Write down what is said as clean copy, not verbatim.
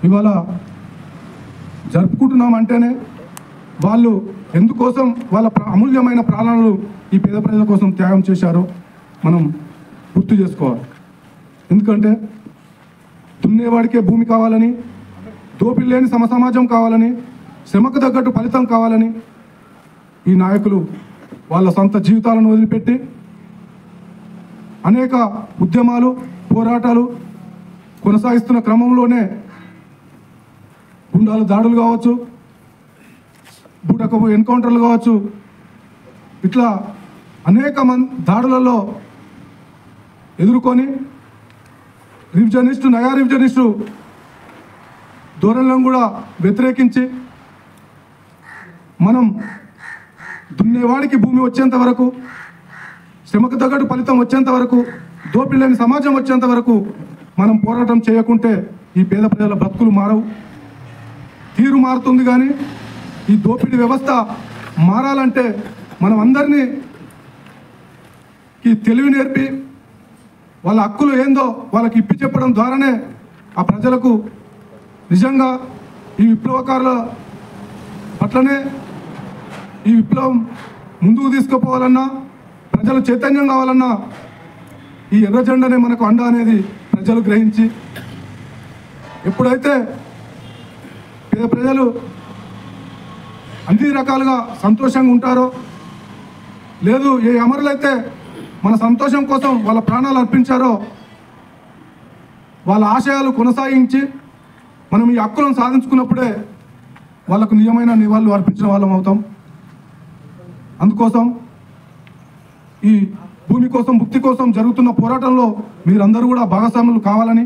ఇవాళ జరుపుకుంటున్నామంటేనే వాళ్ళు ఎందుకోసం వాళ్ళ అమూల్యమైన ప్రాణాలు ఈ పేద ప్రజల కోసం త్యాగం చేశారో మనం గుర్తు చేసుకోవాలి. ఎందుకంటే దున్నేవాడికే భూమి కావాలని, దోపిడీ లేని సమాజం కావాలని, శ్రమకు తగ్గట్టు ఫలితం కావాలని ఈ నాయకులు వాళ్ళ సొంత జీవితాలను వదిలిపెట్టి అనేక ఉద్యమాలు, పోరాటాలు కొనసాగిస్తున్న క్రమంలోనే గుండాల దాడులు కావచ్చు, బూటకపు ఎన్కౌంటర్లు కావచ్చు, ఇట్లా అనేక దాడులలో ఎదుర్కొని రివిజనిస్టు, నయా రివిజనిస్టు ధోరణులను కూడా వ్యతిరేకించి మనం దున్నేవాడికి భూమి వచ్చేంత వరకు, శ్రమకు తగ్గట్టు ఫలితం వచ్చేంత వరకు, దోపిడీ లేని సమాజం వచ్చేంత వరకు మనం పోరాటం చేయకుంటే ఈ పేద ప్రజల బ్రతుకులు మారవు. తీరు మారుతుంది కానీ ఈ దోపిడీ వ్యవస్థ మారాలంటే మనం అందరినీ తెలివి నేర్పి వాళ్ళ హక్కులు ఏందో వాళ్ళకి ఇప్పి చెప్పడం ద్వారానే ఆ ప్రజలకు నిజంగా ఈ విప్లవకారుల పట్లనే ఈ విప్లవం ముందుకు తీసుకుపోవాలన్నా, ప్రజలు చైతన్యం కావాలన్నా ఈ ఎర్ర జెండానే మనకు అండ అనేది ప్రజలు గ్రహించి ఎప్పుడైతే పేద ప్రజలు అన్ని రకాలుగా సంతోషంగా ఉంటారో, లేదు ఏ అమరులైతే మన సంతోషం కోసం వాళ్ళ ప్రాణాలు అర్పించారో వాళ్ళ ఆశయాలు కొనసాగించి మనం ఈ హక్కులను సాధించుకున్నప్పుడే వాళ్ళకు నిజమైన నివాళులు అర్పించిన వాళ్ళం అవుతాం. అందుకోసం ఈ భూమి కోసం, ముక్తి కోసం జరుగుతున్న పోరాటంలో మీరందరూ కూడా భాగస్వాములు కావాలని